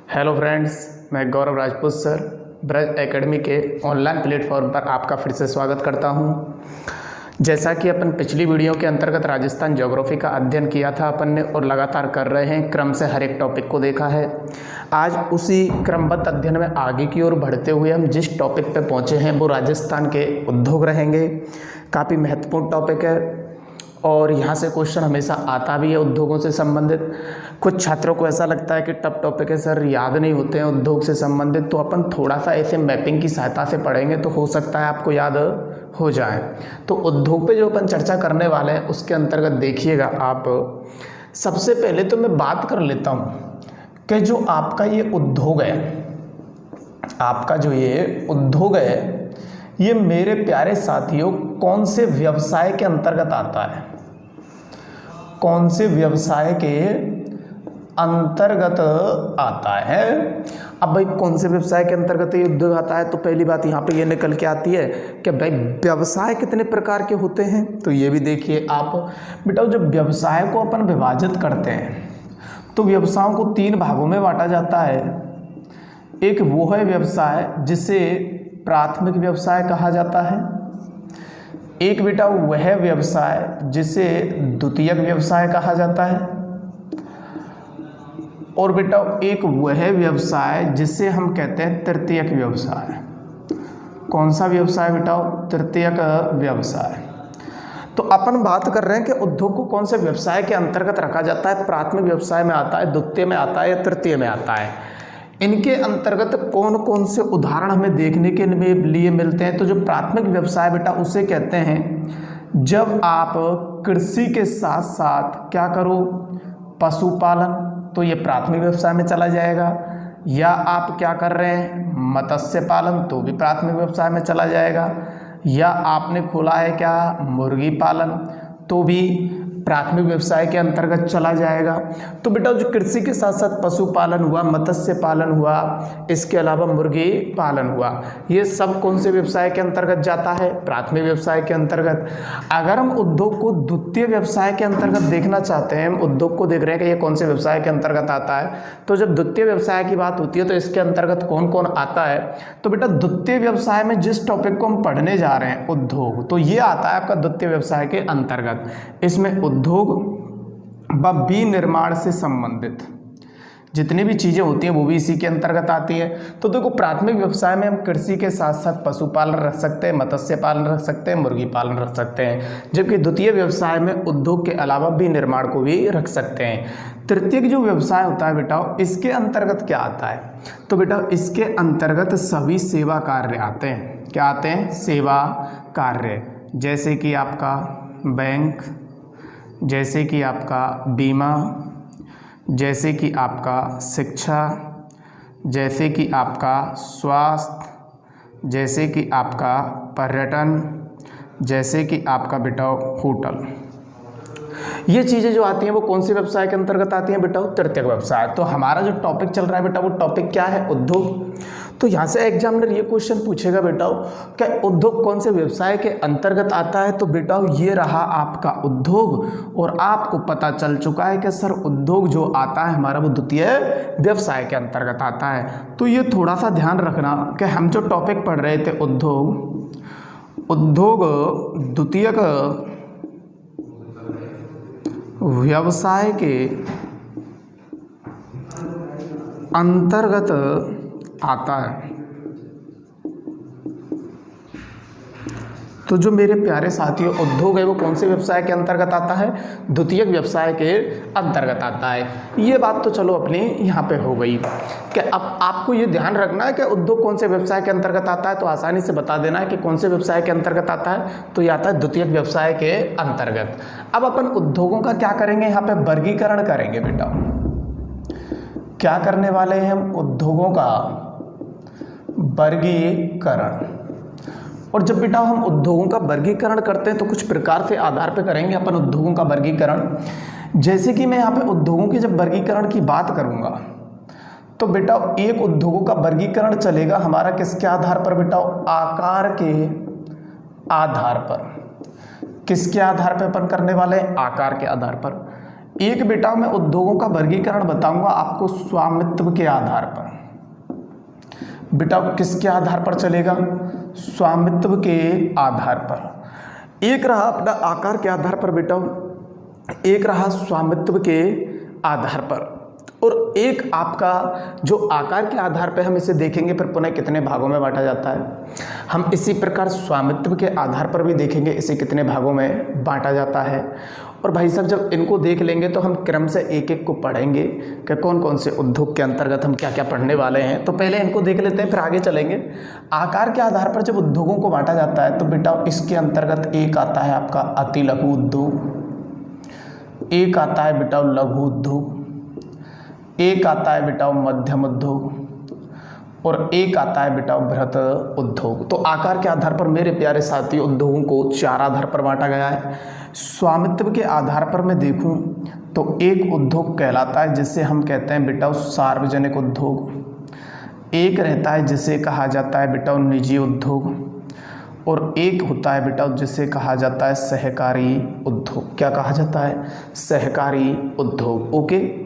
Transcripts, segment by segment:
Hello friends, मैं गौरव Rajput sir Braj academy के online platform पर आपका फिर से स्वागत करता हूं। जैसा कि अपन पिछली वीडियो के अंतर्गत राजस्थान ज्योग्राफी का अध्ययन किया था अपन ने और लगातार कर रहे हैं, क्रम से हर एक टॉपिक को देखा है। आज उसी क्रमबद्ध अध्ययन में आगे की ओर बढ़ते हुए हम जिस टॉपिक पर पहुँचे हैं वो राजस्थान के उद्योग रहेंगे। काफ़ी महत्वपूर्ण टॉपिक है और यहाँ से क्वेश्चन हमेशा आता भी है उद्योगों से संबंधित। कुछ छात्रों को ऐसा लगता है कि टफ टॉपिक है सर, याद नहीं होते हैं उद्योग से संबंधित, तो अपन थोड़ा सा ऐसे मैपिंग की सहायता से पढ़ेंगे तो हो सकता है आपको याद हो जाए। तो उद्योग पे जो अपन चर्चा करने वाले हैं उसके अंतर्गत देखिएगा आप, सबसे पहले तो मैं बात कर लेता हूँ कि जो आपका ये उद्योग है, आपका जो ये उद्योग है, ये मेरे प्यारे साथियों कौन से व्यवसाय के अंतर्गत आता है, कौन से व्यवसाय के अंतर्गत आता है। अब भाई कौन से व्यवसाय के अंतर्गत ये उद्योग आता है, तो पहली बात यहाँ पे ये निकल के आती है कि भाई व्यवसाय कितने प्रकार के होते हैं। तो ये भी देखिए आप बेटा, जब व्यवसाय को अपन विभाजित करते हैं तो व्यवसायों को 3 भागों में बांटा जाता है। एक वो है व्यवसाय जिसे प्राथमिक व्यवसाय कहा जाता है, एक बेटा वह व्यवसाय जिसे द्वितीयक व्यवसाय कहा जाता है, और बेटा एक वह व्यवसाय जिसे हम कहते हैं तृतीयक व्यवसाय। कौन सा व्यवसाय बेटा? तृतीयक व्यवसाय। तो अपन बात कर रहे हैं कि उद्योग को कौन से व्यवसाय के अंतर्गत रखा जाता है, प्राथमिक व्यवसाय में आता है, द्वितीय में आता है या तृतीय में आता है। इनके अंतर्गत कौन कौन से उदाहरण हमें देखने के लिए मिलते हैं। तो जो प्राथमिक व्यवसाय बेटा उसे कहते हैं जब आप कृषि के साथ साथ क्या करो, पशुपालन, तो ये प्राथमिक व्यवसाय में चला जाएगा। या आप क्या कर रहे हैं, मत्स्य पालन, तो भी प्राथमिक व्यवसाय में चला जाएगा। या आपने खोला है क्या, मुर्गी पालन, तो भी प्राथमिक व्यवसाय के अंतर्गत चला जाएगा। तो बेटा जो कृषि के साथ साथ पशुपालन हुआ, मत्स्य पालन हुआ, इसके अलावा मुर्गी पालन हुआ, ये सब कौन से व्यवसाय के अंतर्गत जाता है, प्राथमिक व्यवसाय के अंतर्गत। अगर हम उद्योग को द्वितीय व्यवसाय के अंतर्गत देखना चाहते हैं, हम उद्योग को देख रहे हैं कि ये कौन से व्यवसाय के अंतर्गत आता है, तो जब द्वितीय व्यवसाय की बात होती है तो इसके अंतर्गत कौन कौन आता है। तो बेटा द्वितीय व्यवसाय में जिस टॉपिक को हम पढ़ने जा रहे हैं उद्योग, तो ये आता है आपका द्वितीय व्यवसाय के अंतर्गत। इसमें उद्योग व विनिर्माण से संबंधित जितनी भी चीजें होती हैं वो भी इसी के अंतर्गत आती है। तो देखो प्राथमिक व्यवसाय में हम कृषि के साथ साथ पशुपालन रख सकते हैं, मत्स्य पालन रख सकते हैं, मुर्गी पालन रख सकते हैं, जबकि द्वितीय व्यवसाय में उद्योग के अलावा विनिर्माण को भी रख सकते हैं। तृतीय जो व्यवसाय होता है बेटा, इसके अंतर्गत क्या आता है, तो बेटा इसके अंतर्गत सभी सेवा कार्य आते हैं। क्या आते हैं? सेवा कार्य, जैसे कि आपका बैंक, जैसे कि आपका बीमा, जैसे कि आपका शिक्षा, जैसे कि आपका स्वास्थ्य, जैसे कि आपका पर्यटन, जैसे कि आपका बेटा होटल। ये चीज़ें जो आती हैं वो कौन से व्यवसाय के अंतर्गत आती हैं बेटा? तृतीयक व्यवसाय। तो हमारा जो टॉपिक चल रहा है बेटा वो टॉपिक क्या है? उद्योग। तो यहाँ से एग्जामिनर ये क्वेश्चन पूछेगा बेटा क्या उद्योग कौन से व्यवसाय के अंतर्गत आता है, तो बेटा ये रहा आपका उद्योग। और आपको पता चल चुका है कि सर उद्योग जो आता है हमारा वो द्वितीय व्यवसाय के अंतर्गत आता है। तो ये थोड़ा सा ध्यान रखना कि हम जो टॉपिक पढ़ रहे थे उद्योग द्वितीयक व्यवसाय के अंतर्गत आता है। तो जो मेरे प्यारे साथियों उद्योग है वो कौन से व्यवसाय के अंतर्गत आता है? द्वितीयक व्यवसाय के अंतर्गत आता है। ये बात तो चलो अपनी यहाँ पे हो गई कि अब आपको ये ध्यान रखना है कि उद्योग कौन से व्यवसाय के अंतर्गत आता है, तो आसानी से बता देना है कि कौन से व्यवसाय के अंतर्गत आता है। तो ये आता है द्वितीयक व्यवसाय के अंतर्गत। अब अपन उद्योगों का क्या करेंगे, यहाँ पे वर्गीकरण करेंगे बेटा। क्या करने वाले हैं हम? उद्योगों का वर्गीकरण। और जब बेटा हम उद्योगों का वर्गीकरण करते हैं तो कुछ प्रकार से आधार पर करेंगे अपन उद्योगों का वर्गीकरण। जैसे कि मैं यहाँ पे उद्योगों की जब वर्गीकरण की बात करूँगा तो बेटा एक उद्योगों का वर्गीकरण चलेगा हमारा किसके आधार पर बेटा? आकार के आधार पर। किसके आधार पर अपन करने वाले हैं? आकार के आधार पर। एक बेटा मैं उद्योगों का वर्गीकरण बताऊंगा आपको स्वामित्व के आधार पर। बेटा किसके आधार पर चलेगा? स्वामित्व के आधार पर। एक रहा अपना आकार के आधार पर बेटा, एक रहा स्वामित्व के आधार पर, और एक आपका जो आकार के आधार पर हम इसे देखेंगे फिर पुनः कितने भागों में बांटा जाता है। हम इसी प्रकार स्वामित्व के आधार पर भी देखेंगे इसे कितने भागों में बांटा जाता है। और भाई साहब जब इनको देख लेंगे तो हम क्रम से एक एक को पढ़ेंगे कि कौन कौन से उद्योग के अंतर्गत हम क्या क्या पढ़ने वाले हैं। तो पहले इनको देख लेते हैं फिर आगे चलेंगे। आकार के आधार पर जब उद्योगों को बांटा जाता है तो बेटा इसके अंतर्गत एक आता है आपका अति लघु उद्योग, एक आता है बेटा लघु उद्योग, एक आता है बेटा मध्यम उद्योग, और एक आता है बेटा बृहत उद्योग। तो आकार के आधार पर मेरे प्यारे साथी उद्योगों को चार आधार पर बांटा गया है। स्वामित्व के आधार पर मैं देखूं तो एक उद्योग कहलाता है जिसे हम कहते हैं बेटा सार्वजनिक उद्योग, एक रहता है जिसे कहा जाता है बेटा निजी उद्योग, और एक होता है बेटा जिसे कहा जाता है सहकारी उद्योग। क्या कहा जाता है? सहकारी उद्योग। ओके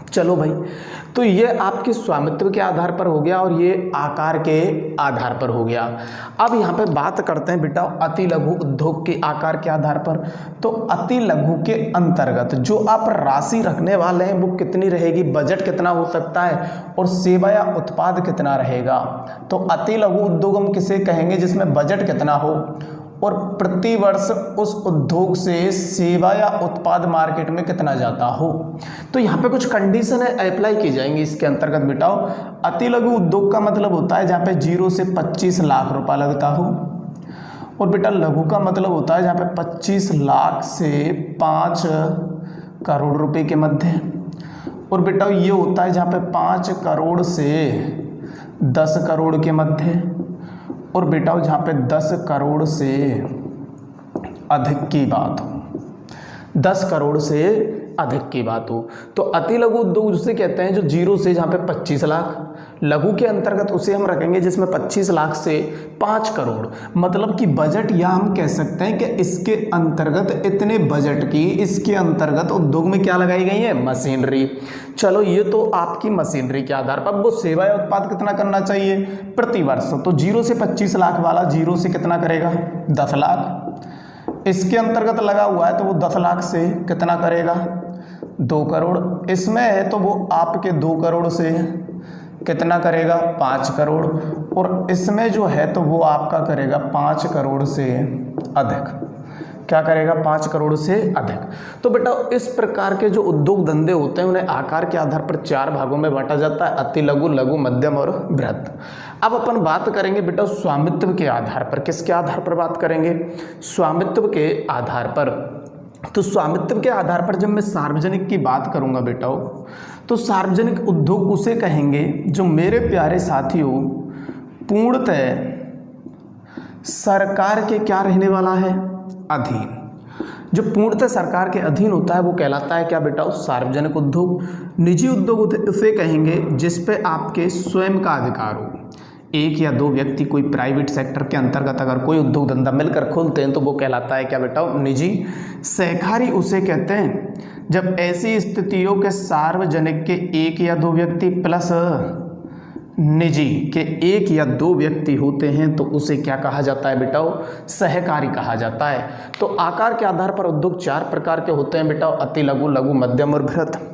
चलो भाई, तो ये आपके स्वामित्व के आधार पर हो गया और ये आकार के आधार पर हो गया। अब यहाँ पे बात करते हैं बेटा अति लघु उद्योग के आकार के आधार पर। तो अति लघु के अंतर्गत जो आप राशि रखने वाले हैं वो कितनी रहेगी, बजट कितना हो सकता है, और सेवा या उत्पाद कितना रहेगा। तो अति लघु उद्योग हम किसे कहेंगे जिसमें बजट कितना हो और प्रति वर्ष उस उद्योग से सेवा या उत्पाद मार्केट में कितना जाता हो। तो यहाँ पे कुछ कंडीशन है अप्लाई की जाएंगी इसके अंतर्गत बेटाओ। अति लघु उद्योग का मतलब होता है जहाँ पे 0 से 25 लाख रुपया लगता हो, और बेटा लघु का मतलब होता है जहाँ पे 25 लाख से 5 करोड़ रुपए के मध्य, और बेटा ये होता है जहाँ पे 5 करोड़ से 10 करोड़ के मध्य, और बेटा जहाँ पे 10 करोड़ से अधिक की बात हो, 10 करोड़ से अधिक की बात हो। तो अति लघु उद्योग उसे कहते हैं जो 0 से जहाँ पे 25 लाख, लघु के अंतर्गत उसे हम रखेंगे जिसमें 25 लाख से 5 करोड़, मतलब कि बजट, या हम कह सकते हैं कि इसके अंतर्गत इतने बजट की इसके अंतर्गत उद्योग में क्या लगाई गई है, मशीनरी। चलो ये तो आपकी मशीनरी के आधार पर। वो सेवा या उत्पाद कितना करना चाहिए प्रति वर्ष, तो 0 से 25 लाख वाला 0 से कितना करेगा, 10 लाख। इसके अंतर्गत लगा हुआ है तो वो 10 लाख से कितना करेगा, 2 करोड़। इसमें है तो वो आपके 2 करोड़ से कितना करेगा, 5 करोड़, और इसमें जो है तो वो आपका करेगा 5 करोड़ से अधिक। क्या करेगा, 5 करोड़ से अधिक। तो बेटा इस प्रकार के जो उद्योग धंधे होते हैं उन्हें आकार के आधार पर 4 भागों में बांटा जाता है, अति लघु, लघु, मध्यम और बृहत। अब अपन बात करेंगे बेटा स्वामित्व के आधार पर। किसके आधार पर बात करेंगे, स्वामित्व के आधार पर। तो स्वामित्व के आधार पर जब मैं सार्वजनिक की बात करूंगा बेटा, तो सार्वजनिक उद्योग उसे कहेंगे जो मेरे प्यारे साथियों पूर्णतः सरकार के क्या रहने वाला है, अधीन। जो पूर्णतः सरकार के अधीन होता है वो कहलाता है क्या बेटा, सार्वजनिक उद्योग। निजी उद्योग उसे कहेंगे जिस पे आपके स्वयं का अधिकार हो। एक या दो व्यक्ति कोई प्राइवेट सेक्टर के अंतर्गत अगर कोई उद्योग धंधा मिलकर खोलते हैं तो वो कहलाता है क्या बेटा, निजी। सहकारी उसे कहते हैं जब ऐसी स्थितियों के सार्वजनिक के एक या दो व्यक्ति प्लस निजी के एक या दो व्यक्ति होते हैं तो उसे क्या कहा जाता है बेटा, सहकारी कहा जाता है। तो आकार के आधार पर उद्योग 4 प्रकार के होते हैं बेटा, अति लघु, लघु, मध्यम और बृहत।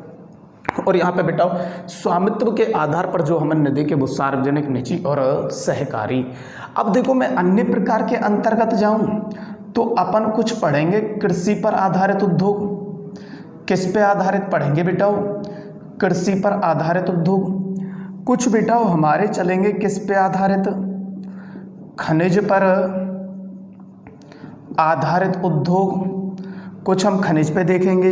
और यहाँ पे बेटा स्वामित्व के आधार पर जो हमने देखे वो सार्वजनिक, निजी और सहकारी। अब देखो मैं अन्य प्रकार के अंतर्गत जाऊं तो अपन कुछ पढ़ेंगे कृषि पर आधारित उद्योग। किस पे आधारित पढ़ेंगे बेटा, कृषि पर आधारित उद्योग। कुछ बेटा हमारे चलेंगे किस पे आधारित, खनिज पर आधारित उद्योग। कुछ हम खनिज पे देखेंगे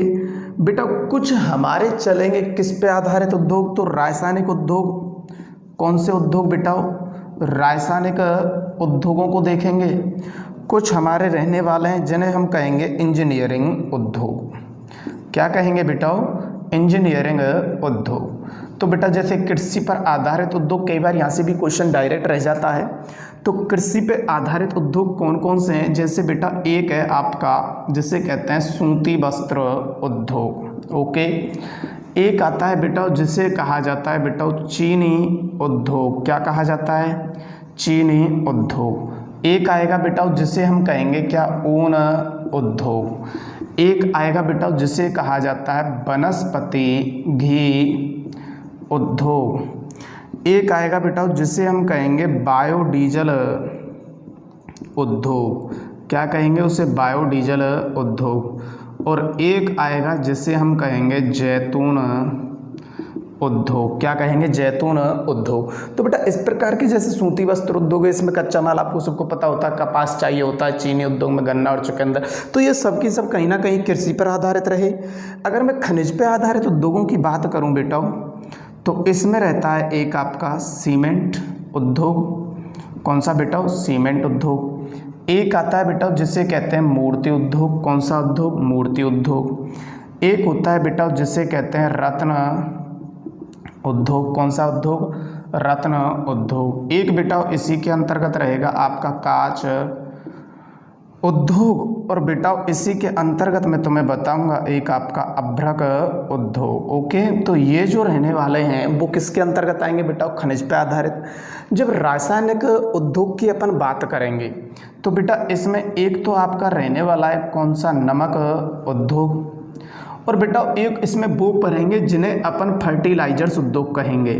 बेटा। कुछ हमारे चलेंगे किस पे आधारित उद्योग, तो रासायनिक उद्योग। कौन से उद्योग बेटा, रासायनिक उद्योगों को देखेंगे। कुछ हमारे रहने वाले हैं जिन्हें हम कहेंगे इंजीनियरिंग उद्योग। क्या कहेंगे बेटा, इंजीनियरिंग उद्योग। तो बेटा जैसे कृषि पर आधारित उद्योग, कई बार यहाँ से भी क्वेश्चन डायरेक्ट रह जाता है। तो कृषि पे आधारित उद्योग कौन कौन से हैं, जैसे बेटा एक है आपका जिसे कहते हैं सूती वस्त्र उद्योग। ओके। एक आता है बेटा जिसे कहा जाता है बेटा चीनी उद्योग। क्या कहा जाता है? चीनी उद्योग। एक आएगा बेटा जिसे हम कहेंगे क्या? ऊन उद्योग। एक आएगा बेटा जिसे कहा जाता है वनस्पति घी उद्योग। एक आएगा बेटा जिसे हम कहेंगे बायोडीजल उद्योग। क्या कहेंगे उसे? बायोडीजल उद्योग। और एक आएगा जिसे हम कहेंगे जैतून उद्योग। क्या कहेंगे? जैतून उद्योग। तो बेटा इस प्रकार के जैसे सूती वस्त्र उद्योग है, इसमें कच्चा माल आपको सबको पता होता है, कपास चाहिए होता है, चीनी उद्योग में गन्ना और चुकंदर, तो ये सब की सब कहीं ना कहीं कृषि पर आधारित रहे। अगर मैं खनिज पर आधारित उद्योगों की बात करूं बेटा, तो इसमें रहता है एक आपका सीमेंट उद्योग। कौन सा बेटा? सीमेंट उद्योग। एक आता है बेटा जिसे कहते हैं मूर्ति उद्योग। कौन सा उद्योग? मूर्ति उद्योग। एक होता है बेटा जिसे कहते हैं रत्न उद्योग। कौन सा उद्योग? रत्न उद्योग। एक बेटा इसी के अंतर्गत रहेगा आपका कांच उद्योग। और बेटा इसी के अंतर्गत मैं तुम्हें बताऊंगा एक आपका अभ्रक उद्योग। ओके, तो ये जो रहने वाले हैं वो किसके अंतर्गत आएंगे बेटा? खनिज पे आधारित। जब रासायनिक उद्योग की अपन बात करेंगे तो बेटा इसमें एक तो आपका रहने वाला है कौन सा? नमक उद्योग। और बेटा एक इसमें वो पढ़ेंगे जिन्हें अपन फर्टिलाइजर्स उद्योग कहेंगे,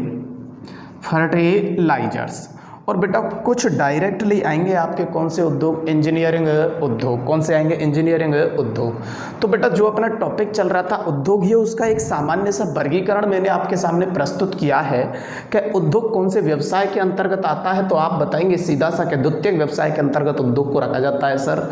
फर्टिलाइजर्स। और बेटा कुछ डायरेक्टली आएंगे आपके कौन से उद्योग? इंजीनियरिंग उद्योग। कौन से आएंगे? इंजीनियरिंग उद्योग। तो बेटा जो अपना टॉपिक चल रहा था उद्योग, ये उसका एक सामान्य सा वर्गीकरण मैंने आपके सामने प्रस्तुत किया है कि उद्योग कौन से व्यवसाय के अंतर्गत आता है। तो आप बताएंगे सीधा सा कि द्वितीयक व्यवसाय के अंतर्गत उद्योग को रखा जाता है। सर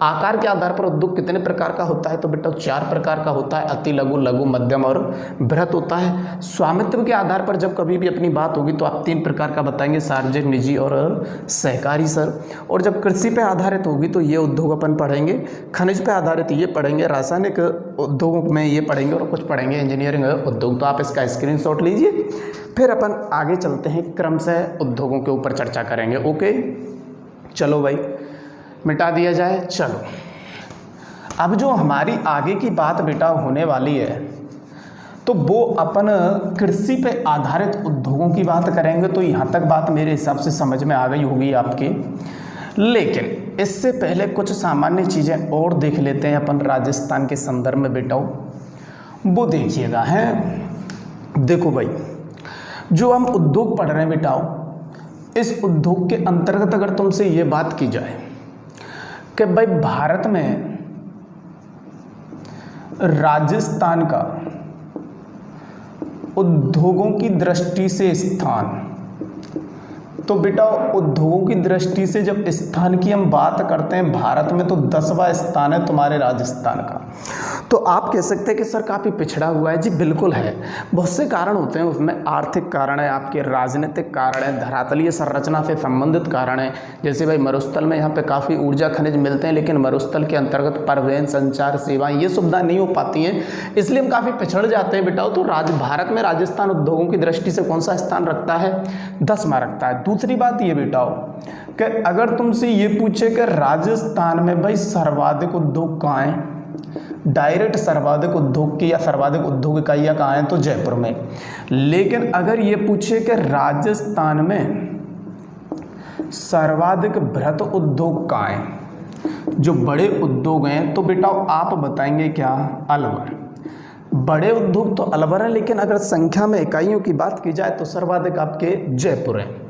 आकार के आधार पर उद्योग कितने प्रकार का होता है? तो बेटा 4 प्रकार का होता है, अति लघु, लघु, मध्यम और बृहत होता है। स्वामित्व के आधार पर जब कभी भी अपनी बात होगी तो आप 3 प्रकार का बताएंगे, सार्वजनिक, निजी और सहकारी। सर और जब कृषि पे आधारित होगी तो ये उद्योग अपन पढ़ेंगे, खनिज पे आधारित ये पढ़ेंगे, रासायनिक उद्योगों में ये पढ़ेंगे और कुछ पढ़ेंगे इंजीनियरिंग उद्योग। तो आप इसका स्क्रीनशॉट लीजिए, फिर अपन आगे चलते हैं, क्रमशः उद्योगों के ऊपर चर्चा करेंगे। ओके चलो भाई मिटा दिया जाए। चलो अब जो हमारी आगे की बात बेटा होने वाली है तो वो अपन कृषि पे आधारित उद्योगों की बात करेंगे। तो यहाँ तक बात मेरे हिसाब से समझ में आ गई होगी आपकी, लेकिन इससे पहले कुछ सामान्य चीज़ें और देख लेते हैं अपन राजस्थान के संदर्भ में बेटा। वो देखिएगा हैं, देखो भाई जो हम उद्योग पढ़ रहे हैं बेटा, इस उद्योग के अंतर्गत अगर तुमसे ये बात की जाए कि भाई भारत में राजस्थान का उद्योगों की दृष्टि से स्थान, तो बेटा उद्योगों की दृष्टि से जब स्थान की हम बात करते हैं भारत में तो 10वां स्थान है तुम्हारे राजस्थान का। तो आप कह सकते हैं कि सर काफ़ी पिछड़ा हुआ है। जी बिल्कुल है, बहुत से कारण होते हैं उसमें, आर्थिक कारण है, आपके राजनीतिक कारण है, धरातलीय संरचना से संबंधित कारण है। जैसे भाई मरुस्थल में यहाँ पे काफ़ी ऊर्जा खनिज मिलते हैं, लेकिन मरुस्थल के अंतर्गत परिवहन, संचार, सेवाएं ये सुविधा नहीं हो पाती हैं, इसलिए हम काफ़ी पिछड़ जाते हैं बेटा। तो भारत में राजस्थान उद्योगों की दृष्टि से कौन सा स्थान रखता है? 10वां रखता है। दूसरी बात ये बेटा कि अगर तुमसे ये पूछे कि राजस्थान में भाई सर्वाधिक उद्योग कहाँ हैं, डायरेक्ट सर्वाधिक उद्योग की या सर्वाधिक उद्योग इकाइयाँ कहाँ हैं, तो जयपुर में। लेकिन अगर ये पूछे कि राजस्थान में सर्वाधिक बृहत उद्योग कहाँ हैं, जो बड़े उद्योग हैं, तो बेटा आप बताएंगे क्या? अलवर। बड़े उद्योग तो अलवर है, लेकिन अगर संख्या में इकाइयों की बात की जाए तो सर्वाधिक आपके जयपुर है।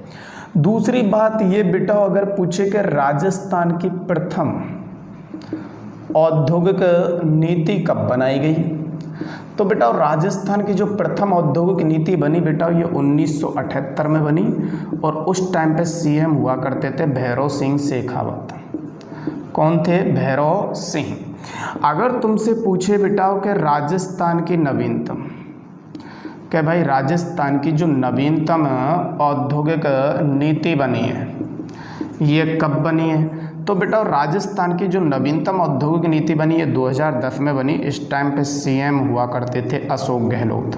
दूसरी बात ये बेटा अगर पूछे कि राजस्थान की प्रथम औद्योगिक नीति कब बनाई गई, तो बेटा राजस्थान की जो प्रथम औद्योगिक नीति बनी बेटा ये 1978 में बनी, और उस टाइम पे सीएम हुआ करते थे भैरव सिंह शेखावत। कौन थे? भैरव सिंह। अगर तुमसे पूछे बेटा कि राजस्थान की नवीनतम, कि भाई राजस्थान की जो नवीनतम औद्योगिक नीति बनी है ये कब बनी है, तो बेटा राजस्थान की जो नवीनतम औद्योगिक नीति बनी है 2010 में बनी। इस टाइम पे सीएम हुआ करते थे अशोक गहलोत।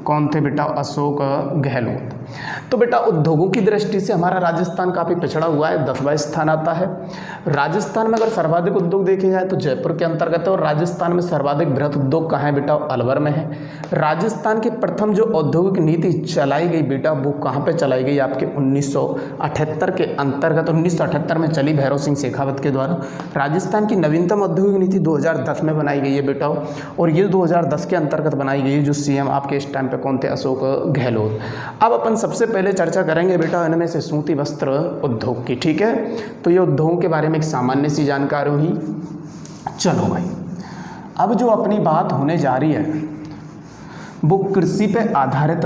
कौन थे बेटा? अशोक गहलोत। तो बेटा उद्योगों की दृष्टि से हमारा राजस्थान काफ़ी पिछड़ा हुआ है, 10वां स्थान आता है। राजस्थान में अगर सर्वाधिक उद्योग देखे जाए तो जयपुर के अंतर्गत है, और राजस्थान में सर्वाधिक बृहत उद्योग कहाँ है बेटा? अलवर में है। राजस्थान की प्रथम जो औद्योगिक नीति चलाई गई बेटा वो कहाँ पर चलाई गई? आपके 1978 के अंतर्गत, 1978 में चली भैरव सिंह शेखावत के द्वारा। राजस्थान की नवीनतम औद्योगिक नीति 2010 में बनाई गई है बेटा, और ये 2010 के अंतर्गत बनाई गई है। जो सीएम आपके इस टाइम पे कौन थे? अशोक गहलोत। अब अपन सबसे पहले चर्चा करेंगे बेटा इनमें से सूती वस्त्र उद्योग की, ठीक है। तो ये उद्योगों के बारे में एक सामान्य सी जानकारी हुई। चलो भाई, अब जो अपनी बात होने जा रही है वो कृषि पे आधारित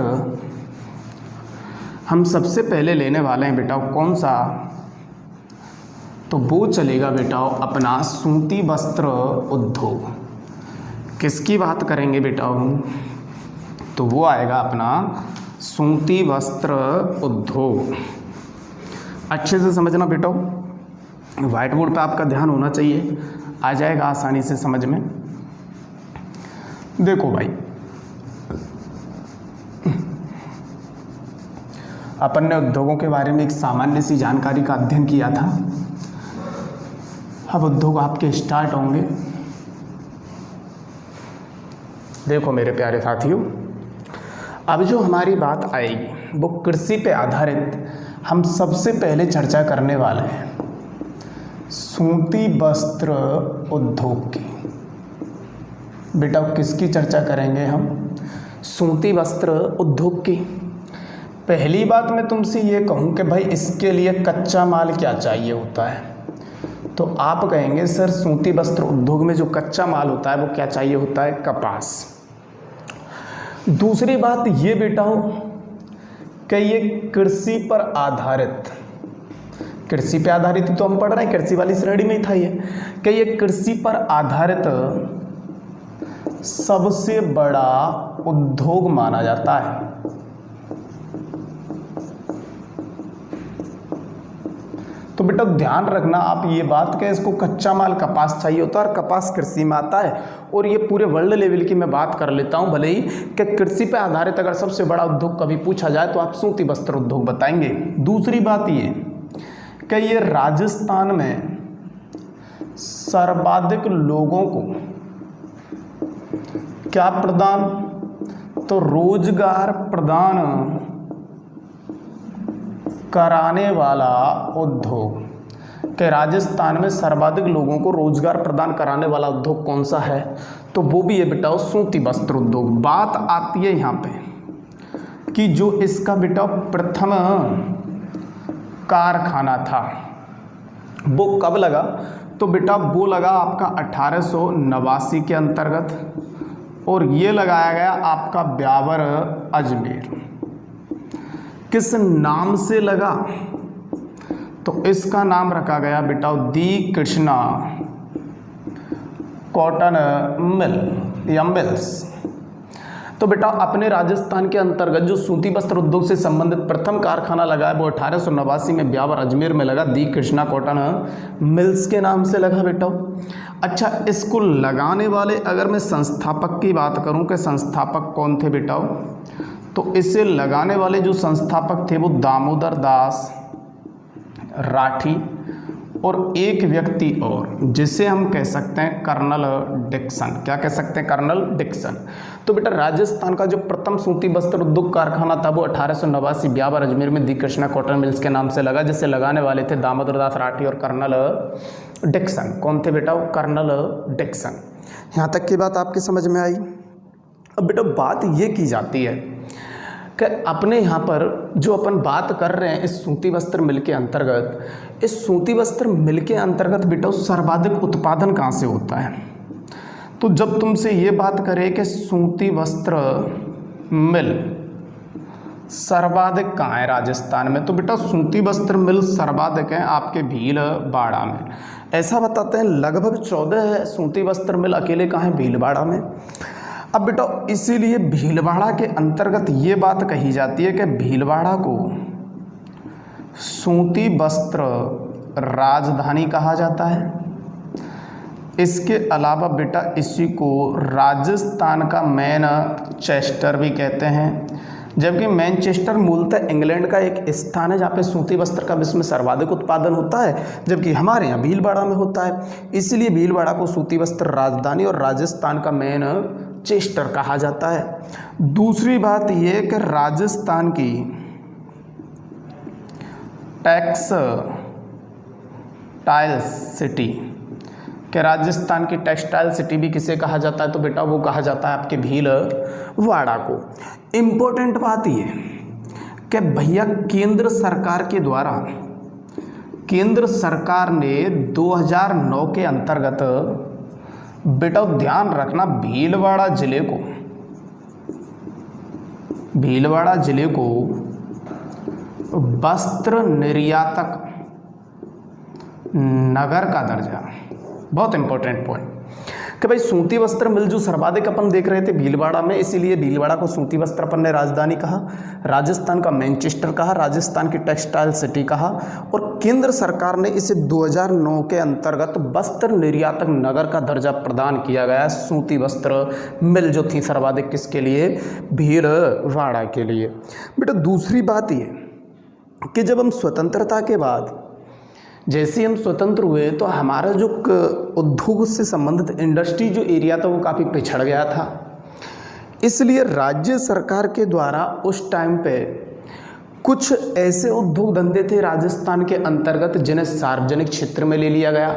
हम सबसे पहले लेने वाले हैं बेटा। कौन सा? तो वो चलेगा बेटा अपना सूती वस्त्र उद्योग। किसकी बात करेंगे बेटा? तो वो आएगा अपना सूती वस्त्र उद्योग। अच्छे से समझना बेटा, व्हाइट बोर्ड पे आपका ध्यान होना चाहिए, आ जाएगा आसानी से समझ में। देखो भाई, अपन ने उद्योगों के बारे में एक सामान्य सी जानकारी का अध्ययन किया था। अब उद्योग आपके स्टार्ट होंगे। देखो मेरे प्यारे साथियों, अब जो हमारी बात आएगी वो कृषि पे आधारित हम सबसे पहले चर्चा करने वाले हैं सूती वस्त्र उद्योग की। बेटा किसकी चर्चा करेंगे हम? सूती वस्त्र उद्योग की। पहली बात मैं तुमसे ये कहूँ कि भाई इसके लिए कच्चा माल क्या चाहिए होता है, तो आप कहेंगे सर सूती वस्त्र उद्योग में जो कच्चा माल होता है वो क्या चाहिए होता है? कपास। दूसरी बात ये बेटा हो कि ये कृषि पर आधारित, कृषि पे आधारित ही तो हम पढ़ रहे हैं, कृषि वाली श्रेणी में ही था ये, कि ये कृषि पर आधारित सबसे बड़ा उद्योग माना जाता है। तो बेटा ध्यान रखना आप ये बात कि इसको कच्चा माल कपास चाहिए होता है और कपास कृषि में आता है। और ये पूरे वर्ल्ड लेवल की मैं बात कर लेता हूँ, भले ही कि कृषि पे आधारित अगर सबसे बड़ा उद्योग कभी पूछा जाए तो आप सूती वस्त्र उद्योग बताएंगे। दूसरी बात ये कि ये राजस्थान में सर्वाधिक लोगों को क्या प्रदान? तो रोजगार प्रदान कराने वाला उद्योग। कि राजस्थान में सर्वाधिक लोगों को रोजगार प्रदान कराने वाला उद्योग कौन सा है? तो वो भी ये बेटा सूती वस्त्र उद्योग। बात आती है यहाँ पे कि जो इसका बेटा प्रथम कारखाना था वो कब लगा? तो बेटा वो लगा आपका 1889 के अंतर्गत, और ये लगाया गया आपका ब्यावर अजमेर। किस नाम से लगा? तो इसका नाम रखा गया बेटा दी कृष्णा कॉटन मिल या मिल्स। तो बेटा अपने राजस्थान के अंतर्गत जो सूती वस्त्र उद्योग से संबंधित प्रथम कारखाना लगा है वो 1889 में ब्यावर अजमेर में लगा, दी कृष्णा कॉटन मिल्स के नाम से लगा बेटा। अच्छा, इसको लगाने वाले अगर मैं संस्थापक की बात करूं कि संस्थापक कौन थे बेटा, तो इसे लगाने वाले जो संस्थापक थे वो दामोदर दास राठी और एक व्यक्ति और, जिसे हम कह सकते हैं कर्नल डिक्सन। क्या कह सकते हैं? Colonel Dixon. तो बेटा राजस्थान का जो प्रथम सूती वस्त्र उद्योग कारखाना था वो 1889 ब्यावर अजमेर में दी कृष्णा कॉटन मिल्स के नाम से लगा, जिसे लगाने वाले थे दामोदर दास राठी और कर्नल डिक्सन। कौन थे बेटा? Colonel Dixon. यहाँ तक की बात आपकी समझ में आई। अब बेटा बात ये की जाती है कि अपने यहाँ पर जो अपन बात कर रहे हैं इस सूती वस्त्र मिल के अंतर्गत, इस सूती वस्त्र मिल के अंतर्गत बेटा सर्वाधिक उत्पादन कहाँ से होता है? तो जब तुमसे ये बात करें कि सूती वस्त्र मिल सर्वाधिक कहाँ है राजस्थान में, तो बेटा सूती वस्त्र मिल सर्वाधिक है आपके भीलवाड़ा में। ऐसा बताते हैं लगभग 14 सूती वस्त्र मिल अकेले कहाँ है? भीलवाड़ा में। अब बेटा इसीलिए भीलवाड़ा के अंतर्गत ये बात कही जाती है कि भीलवाड़ा को सूती वस्त्र राजधानी कहा जाता है। इसके अलावा बेटा इसी को राजस्थान का मैनचेस्टर भी कहते हैं, जबकि मैनचेस्टर मूलतः इंग्लैंड का एक स्थान है जहाँ पे सूती वस्त्र का विश्व में सर्वाधिक उत्पादन होता है, जबकि हमारे यहाँ भीलवाड़ा में होता है। इसलिए भीलवाड़ा को सूती वस्त्र राजधानी और राजस्थान का मैनचेस्टर कहा जाता है। दूसरी बात यह कि राजस्थान की टेक्सटाइल सिटी, कि राजस्थान की टेक्सटाइल सिटी भी किसे कहा जाता है, तो बेटा वो कहा जाता है आपके भीलवाड़ा को। इम्पोर्टेंट बात ये कि भैया केंद्र सरकार ने 2009 के अंतर्गत बेटा ध्यान रखना भीलवाड़ा जिले को वस्त्र निर्यातक नगर का दर्जा, बहुत इंपॉर्टेंट पॉइंट कि भाई सूती वस्त्र मिल जो सर्वाधिक अपन देख रहे थे भीलवाड़ा में, इसीलिए भीलवाड़ा को सूती वस्त्र अपन ने राजधानी कहा, राजस्थान का मैनचेस्टर कहा, राजस्थान की टेक्सटाइल सिटी कहा, और केंद्र सरकार ने इसे 2009 के अंतर्गत वस्त्र निर्यातक नगर का दर्जा प्रदान किया गया। सूती वस्त्र मिल जो थी सर्वाधिक किसके लिए, भीलवाड़ा के लिए। बेटा दूसरी बात ये कि जब हम स्वतंत्रता के बाद जैसे ही हम स्वतंत्र हुए तो हमारा जो उद्योग से संबंधित इंडस्ट्री जो एरिया था वो काफ़ी पिछड़ गया था, इसलिए राज्य सरकार के द्वारा उस टाइम पे कुछ ऐसे उद्योग धंधे थे राजस्थान के अंतर्गत जिन्हें सार्वजनिक क्षेत्र में ले लिया गया,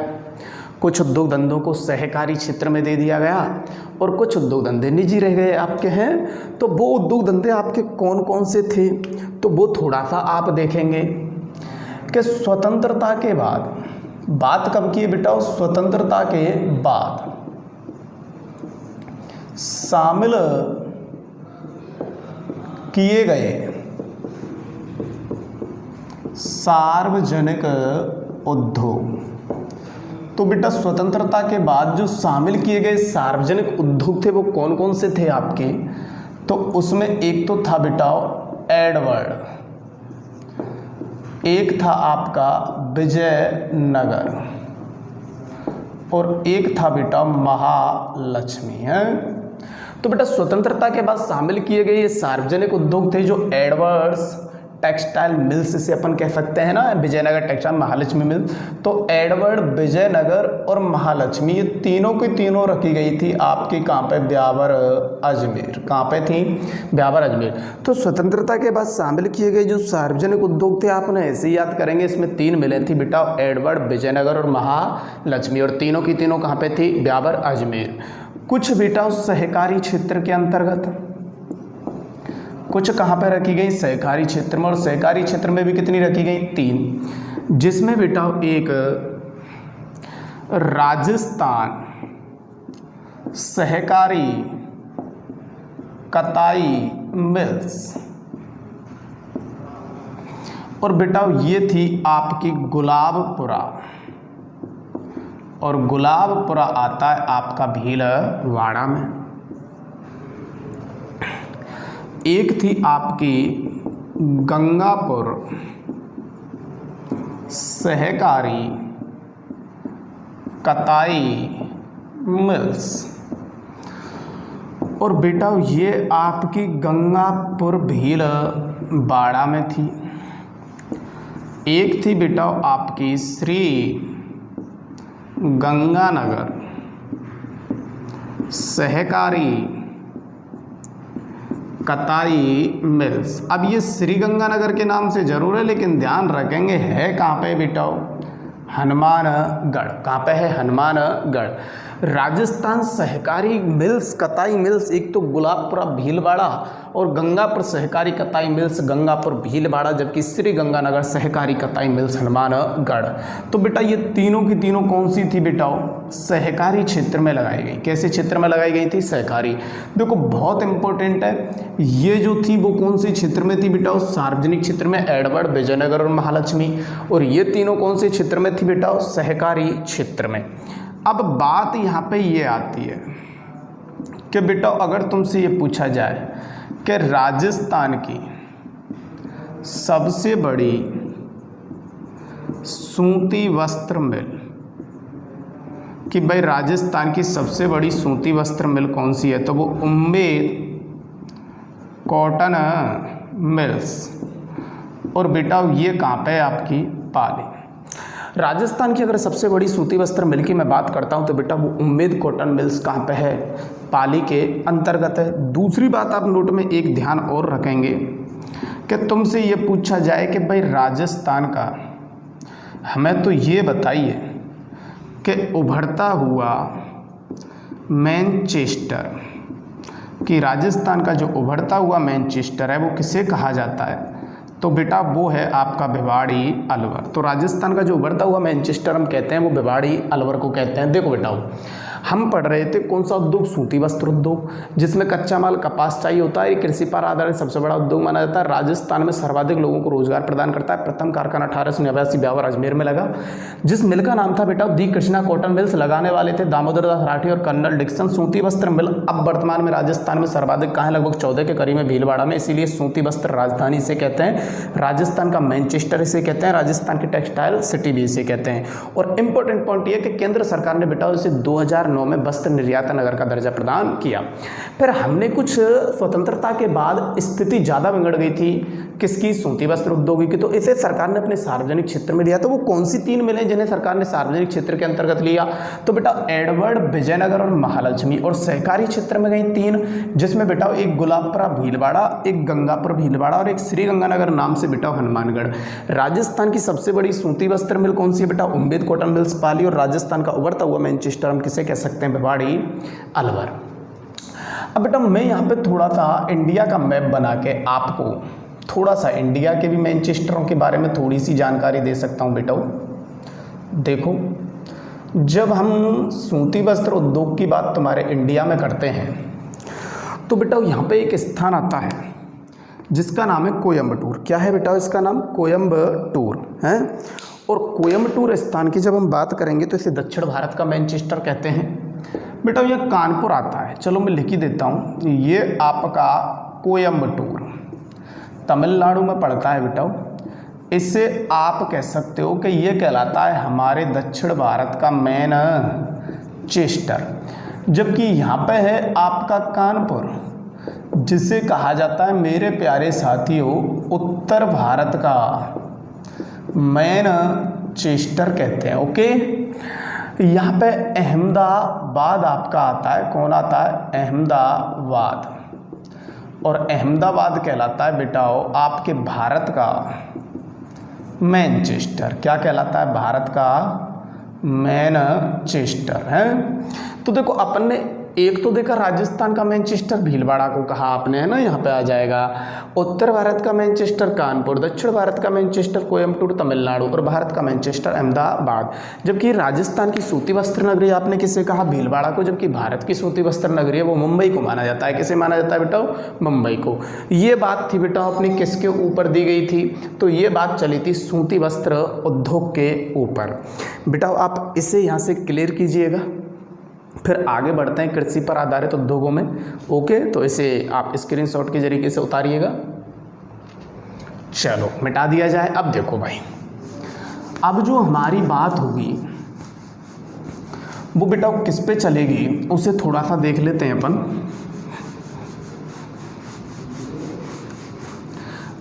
कुछ उद्योग धंधों को सहकारी क्षेत्र में दे दिया गया और कुछ उद्योग धंधे निजी रह गए आपके हैं। तो वो उद्योग धंधे आपके कौन कौन से थे, तो वो थोड़ा सा आप देखेंगे कि स्वतंत्रता के बाद, बात कब की है बेटा, स्वतंत्रता के बाद शामिल किए गए सार्वजनिक उद्योग। तो बेटा स्वतंत्रता के बाद जो शामिल किए गए सार्वजनिक उद्योग थे वो कौन कौन से थे आपके, तो उसमें एक तो था बेटा एडवर्ड, एक था आपका विजयनगर और एक था बेटा महालक्ष्मी है। तो बेटा स्वतंत्रता के बाद शामिल किए गए ये सार्वजनिक उद्योग थे जो एडवर्ड्स टेक्सटाइल मिल्स से अपन कह सकते हैं ना, विजयनगर टेक्सटाइल, महालक्ष्मी मिल। तो एडवर्ड, विजयनगर और महालक्ष्मी ये तीनों की तीनों रखी गई थी आपकी कहाँ पे, ब्यावर अजमेर। कहाँ पे थी, ब्यावर अजमेर। तो स्वतंत्रता के बाद शामिल किए गए जो सार्वजनिक उद्योग थे आपने ऐसे ही याद करेंगे, इसमें तीन मिले थी बेटा, एडवर्ड, विजयनगर और महालक्ष्मी, और तीनों की तीनों कहाँ पे थी, ब्यावर अजमेर। कुछ बेटा उस सहकारी क्षेत्र के अंतर्गत, कुछ कहाँ पर रखी गई, सहकारी क्षेत्र में, और सहकारी क्षेत्र में भी कितनी रखी गई, तीन, जिसमें बेटा एक राजस्थान सहकारी कताई मिल्स, और बेटा ये थी आपकी गुलाबपुरा, और गुलाबपुरा आता है आपका भीलवाड़ा में। एक थी आपकी गंगापुर सहकारी कताई मिल्स, और बेटा ये आपकी गंगापुर भीलवाड़ा में थी। एक थी बेटा आपकी श्री गंगानगर सहकारी कताई मिल्स। अब ये श्री गंगानगर के नाम से जरूर है, लेकिन ध्यान रखेंगे है कहाँ पे बेटा, हनुमानगढ़। कहाँ पे है, हनुमानगढ़। राजस्थान सहकारी मिल्स कताई मिल्स, एक तो गुलाबपुरा भीलवाड़ा और गंगापुर सहकारी कताई मिल्स गंगापुर भीलवाड़ा, जबकि श्री गंगानगर सहकारी कताई मिल्स हनुमानगढ़। तो बेटा ये तीनों की तीनों कौन सी थी बेटा, सहकारी क्षेत्र में लगाई गई। कैसे क्षेत्र में लगाई गई थी, सहकारी। देखो बहुत इंपॉर्टेंट है, ये जो थी वो कौन सी क्षेत्र में थी बेटा, सार्वजनिक क्षेत्र में, एडवर्ड, विजयनगर और महालक्ष्मी, और ये तीनों कौन से क्षेत्र में थी बेटा, सहकारी क्षेत्र में। अब बात यहाँ पे ये आती है कि बेटा अगर तुमसे ये पूछा जाए कि राजस्थान की सबसे बड़ी सूती वस्त्र मिल कि भाई राजस्थान की सबसे बड़ी सूती वस्त्र मिल कौन सी है, तो वो उम्मेद कॉटन मिल्स। और बेटा ये कहाँ पे है आपकी, पाली। राजस्थान की अगर सबसे बड़ी सूती वस्त्र मिल की मैं बात करता हूँ तो बेटा वो उम्मेद कॉटन मिल्स कहाँ पे है, पाली के अंतर्गत है। दूसरी बात आप नोट में एक ध्यान और रखेंगे कि तुमसे ये पूछा जाए कि भाई राजस्थान का हमें तो ये बताइए कि उभरता हुआ मैनचेस्टर, कि राजस्थान का जो उभरता हुआ मैनचेस्टर है वो किसे कहा जाता है, तो बेटा वो है आपका भिवाड़ी अलवर। तो राजस्थान का जो उभरता हुआ मैनचेस्टर हम कहते हैं वो भिवाड़ी अलवर को कहते हैं। देखो बेटा हम पढ़ रहे थे कौन सा उद्योग, सूती वस्त्र उद्योग, जिसमें कच्चा माल कपास चाहिए होता है। कृषि पर आधारित सबसे बड़ा उद्योग माना जाता है। राजस्थान में सर्वाधिक लोगों को रोजगार प्रदान करता है। प्रथम कारखाना 1889 अजमेर में लगा, जिस मिल का नाम था बेटा दी कृष्णा कॉटन मिल्स। लगाने वाले थे दामोदर दास राठी और कर्नल डिक्सन। सूती वस्त्र मिल अब वर्तमान में राजस्थान में सर्वाधिक कहाँ है, लगभग 14 के करीब में भीलवाड़ा में। इसीलिए सूती वस्त्र राजधानी इसे कहते हैं, राजस्थान का मैनचेस्टर इसे कहते हैं, राजस्थान की टेक्सटाइल सिटी भी इसे कहते हैं। और इंपॉर्टेंट पॉइंट ये कि केंद्र सरकार ने बेटा इसे 2009 में वस्त्र निर्यात नगर का दर्जा प्रदान किया। फिर हमने कुछ स्वतंत्रता के बाद स्थिति ज्यादा बिगड़ गई थी किसकी, सूती वस्त्र उद्योग की, तो इसे सरकार ने अपने सार्वजनिक क्षेत्र में लिया। तो वो कौन सी 3 मिलें जिन्हें सरकार ने सार्वजनिक क्षेत्र के अंतर्गत लिया, तो बेटा एडवर्ड, विजयनगर और महालक्ष्मी। और सहकारी क्षेत्र में गई 3, जिसमें बेटा एक गुलाबपुरा भीलवाड़ा, एक गंगापुर भीलवाड़ा और एक श्रीगंगानगर नाम से बेटा हनुमानगढ़। राजस्थान की सबसे बड़ी सूती वस्त्र मिल कौन सी है बेटा, उम्मेद कॉटन मिल्स पाली। और राजस्थान का उभरता हुआ मैनचेस्टर हम किसे कह सकते हैं, भिवाड़ी अलवर। अब बेटा मैं यहाँ पे थोड़ा सा इंडिया का मैप बना के आपको थोड़ा सा इंडिया के भी मैनचेस्टरों के बारे में थोड़ी सी जानकारी दे सकता हूँ बेटा। देखो जब हम सूती वस्त्र उद्योग की बात तुम्हारे इंडिया में करते हैं तो बेटा यहाँ पे एक स्थान आता है जिसका नाम है कोयम्बटूर। क्या है बेटा इसका नाम, कोयम्बटूर है। और कोयम्बटूर स्थान की जब हम बात करेंगे तो इसे दक्षिण भारत का मैनचेस्टर कहते हैं। बेटा ये कानपुर आता है, चलो मैं लिख ही देता हूँ, ये आपका कोयम्बटूर तमिलनाडु में पड़ता है बेटा। इससे आप कह सकते हो कि ये कहलाता है हमारे दक्षिण भारत का मैनचेस्टर। जबकि यहाँ पे है आपका कानपुर, जिसे कहा जाता है मेरे प्यारे साथियों उत्तर भारत का मैनचेस्टर कहते हैं। ओके, यहाँ पे अहमदाबाद आपका आता है, कौन आता है, अहमदाबाद। और अहमदाबाद कहलाता है बेटाओ आपके भारत का मैनचेस्टर। क्या कहलाता है, भारत का मैनचेस्टर है। तो देखो अपन ने एक तो देखा राजस्थान का मैनचेस्टर भीलवाड़ा को कहा आपने, है ना, यहाँ पे आ जाएगा। उत्तर भारत का मैनचेस्टर कानपुर, दक्षिण भारत का मैनचेस्टर कोयम्बटूर तमिलनाडु और भारत का मैनचेस्टर अहमदाबाद। जबकि राजस्थान की सूती वस्त्र नगरी आपने किसे कहा, भीलवाड़ा को। जबकि भारत की सूती वस्त्र नगरी है वो मुंबई को माना जाता है। किसे माना जाता है बेटा, मुंबई को। ये बात थी बेटा अपनी किसके ऊपर दी गई थी, तो ये बात चली थी सूती वस्त्र उद्योग के ऊपर। बेटा आप इसे यहाँ से क्लियर कीजिएगा, फिर आगे बढ़ते हैं कृषि पर आधारित उद्योगों में। ओके, तो इसे आप स्क्रीनशॉट के जरिए से उतारिएगा। चलो मिटा दिया जाए। अब देखो भाई, अब जो हमारी बात होगी वो बेटा किस पे चलेगी उसे थोड़ा सा देख लेते हैं अपन।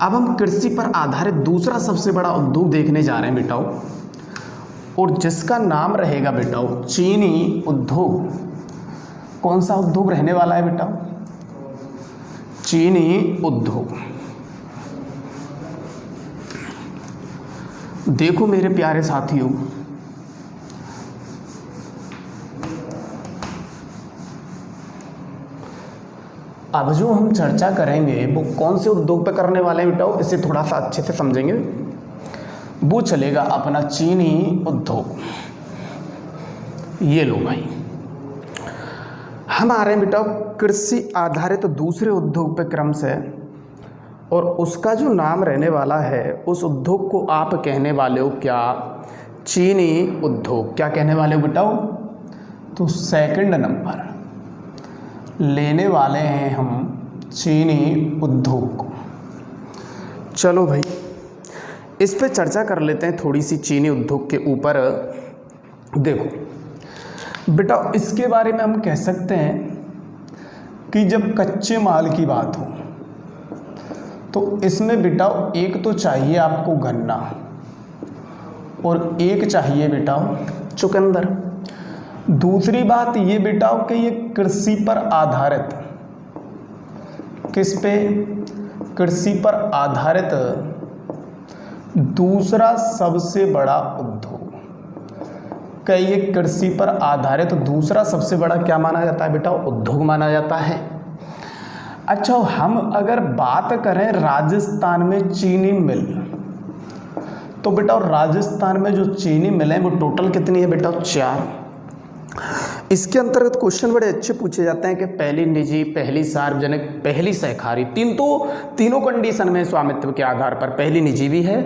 अब हम कृषि पर आधारित दूसरा सबसे बड़ा उद्योग देखने जा रहे हैं बेटा, और जिसका नाम रहेगा बेटा चीनी उद्योग। कौन सा उद्योग रहने वाला है बेटा, चीनी उद्योग। देखो मेरे प्यारे साथियों, अब जो हम चर्चा करेंगे वो कौन से उद्योग पे करने वाले हैं बेटा, इसे थोड़ा सा अच्छे से समझेंगे। वो चलेगा अपना चीनी उद्योग। ये लो भाई, हम आ रहे हैं बेटा कृषि आधारित तो दूसरे उद्योग पे क्रम से, और उसका जो नाम रहने वाला है उस उद्योग को आप कहने वाले हो क्या, चीनी उद्योग। क्या कहने वाले हो बेटा, तो सेकंड नंबर लेने वाले हैं हम चीनी उद्योग को। चलो भाई इस पे चर्चा कर लेते हैं थोड़ी सी चीनी उद्योग के ऊपर। देखो बेटा इसके बारे में हम कह सकते हैं कि जब कच्चे माल की बात हो तो इसमें बेटा एक तो चाहिए आपको गन्ना और एक चाहिए बेटा चुकंदर। दूसरी बात ये बेटा कि ये कृषि पर आधारित, किस पे? कृषि पर आधारित दूसरा सबसे बड़ा उद्योग। क्या ये कृषि पर आधारित दूसरा सबसे बड़ा क्या माना जाता है बेटा? उद्योग माना जाता है। अच्छा, हम अगर बात करें राजस्थान में चीनी मिल, तो बेटा राजस्थान में जो चीनी मिल है वो टोटल कितनी है बेटा? 4। इसके अंतर्गत क्वेश्चन बड़े अच्छे पूछे जाते हैं कि पहली निजी, पहली सार्वजनिक, पहली सहकारी। तीनों कंडीशन में स्वामित्व के आधार पर, पहली निजी भी है,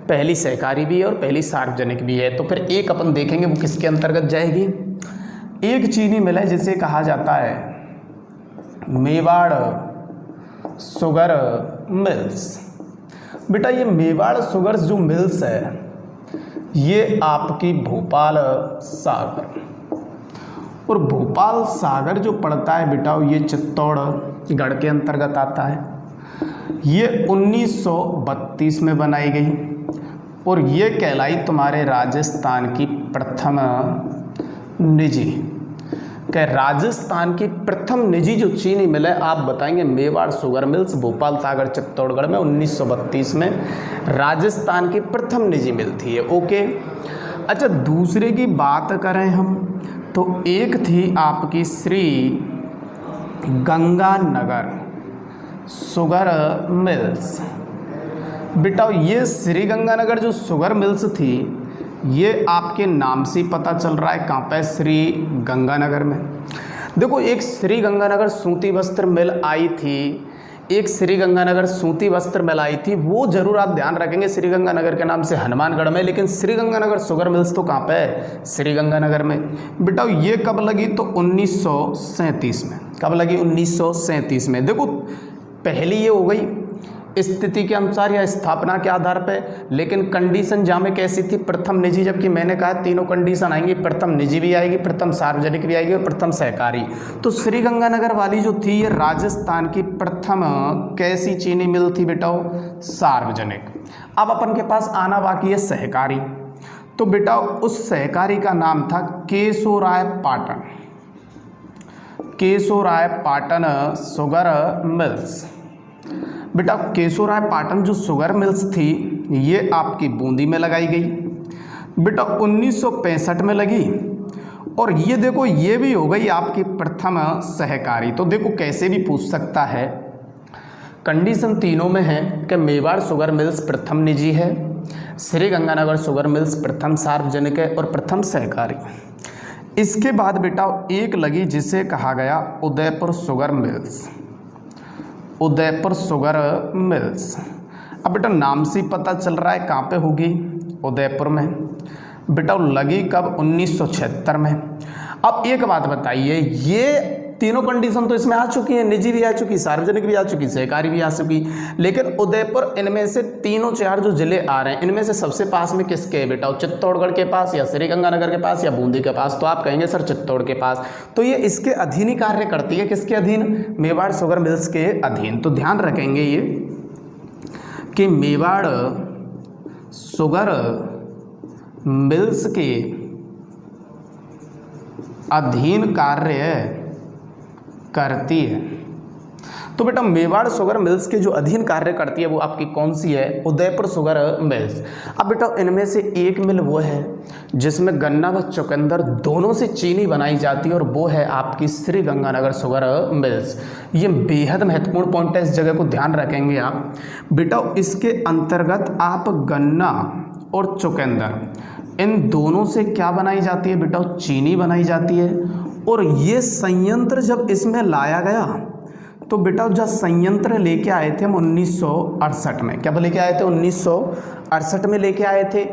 पहली सहकारी भी है और पहली सार्वजनिक भी है। तो फिर एक अपन देखेंगे वो किसके अंतर्गत जाएगी। एक चीनी मिल है जिसे कहा जाता है मेवाड़ शुगर मिल्स। बेटा ये मेवाड़ शुगर जो मिल्स है ये आपकी भोपाल सागर, और भोपाल सागर जो पड़ता है बेटा ये चित्तौड़गढ़ के अंतर्गत आता है। ये 1932 में बनाई गई और ये कहलाई तुम्हारे राजस्थान की प्रथम निजी, क्या राजस्थान की प्रथम निजी जो चीनी मिल है आप बताएंगे मेवाड़ शुगर मिल्स भोपाल सागर चित्तौड़गढ़ में 1932 में राजस्थान की प्रथम निजी मिल थी ये। ओके, अच्छा दूसरे की बात करें हम तो एक थी आपकी श्री गंगानगर शुगर मिल्स। बेटा ये श्री गंगानगर जो शुगर मिल्स थी ये आपके नाम से पता चल रहा है कहाँ पे? श्री गंगानगर में। देखो एक श्री गंगानगर सूती वस्त्र मिल आई थी, एक श्री गंगानगर सूती वस्त्र मिल आई थी, वो जरूर आप ध्यान रखेंगे श्री गंगानगर के नाम से हनुमानगढ़ में। लेकिन श्री गंगानगर शुगर मिल्स तो कहाँ पे है? श्री गंगानगर में। बेटा ये कब लगी? तो 1937 में। कब लगी? 1937 में। देखो पहली ये हो गई स्थिति के अनुसार या स्थापना के आधार पे, लेकिन कंडीशन जहाँ में कैसी थी? प्रथम निजी। जबकि मैंने कहा तीनों कंडीशन आएंगी, प्रथम निजी भी आएगी, प्रथम सार्वजनिक भी आएगी और प्रथम सहकारी। तो श्री गंगानगर वाली जो थी ये राजस्थान की प्रथम कैसी चीनी मिल थी बेटा? सार्वजनिक। अब अपन के पास आना बाकी है सहकारी। तो बेटा उस सहकारी का नाम था केशोराय पाटन, केशोराय पाटन शुगर मिल्स। बेटा केशोराय पाटन जो शुगर मिल्स थी ये आपकी बूंदी में लगाई गई बेटा 1965 में लगी, और ये देखो ये भी हो गई आपकी प्रथम सहकारी। तो देखो कैसे भी पूछ सकता है, कंडीशन तीनों में है कि मेवाड़ शुगर मिल्स प्रथम निजी है, श्री गंगानगर शुगर मिल्स प्रथम सार्वजनिक है और प्रथम सहकारी। इसके बाद बेटा एक लगी जिसे कहा गया Udaipur sugar mills, Udaipur sugar mills. अब बेटा नाम से पता चल रहा है कहाँ पे होगी? उदयपुर में। बेटा लगी कब? 1976 में। अब एक बात बताइए, ये तीनों कंडीशन तो इसमें आ चुकी है, निजी भी आ चुकी, सार्वजनिक भी आ चुकी, सहकारी भी आ चुकी, लेकिन उदयपुर, इनमें से तीनों 4 जो जिले आ रहे हैं इनमें से सबसे पास में किसके है बेटा? चित्तौड़गढ़ के पास या श्री गंगानगर के पास या बूंदी के पास? तो आप कहेंगे सर चित्तौड़ के पास। तो ये इसके अधीन ही कार्य करती है। किसके अधीन? मेवाड़ शुगर मिल्स के अधीन। तो ध्यान रखेंगे ये कि मेवाड़ शुगर मिल्स के अधीन कार्य करती है। तो बेटा मेवाड़ शुगर मिल्स के जो अधीन कार्य करती है वो आपकी कौन सी है? Udaipur sugar mills. अब बेटा इनमें से एक मिल वो है जिसमें गन्ना व चुकंदर दोनों से चीनी बनाई जाती है और वो है आपकी श्री गंगानगर शुगर मिल्स। ये बेहद महत्वपूर्ण पॉइंट है, इस जगह को ध्यान रखेंगे आप। बेटा इसके अंतर्गत आप गन्ना और चुकंदर इन दोनों से क्या बनाई जाती है बेटा? चीनी बनाई जाती है। और ये संयंत्र जब इसमें लाया गया तो बेटा जब संयंत्र लेके आए थे हम 1968 में, क्या लेके आए थे? 1968 में लेके आए थे।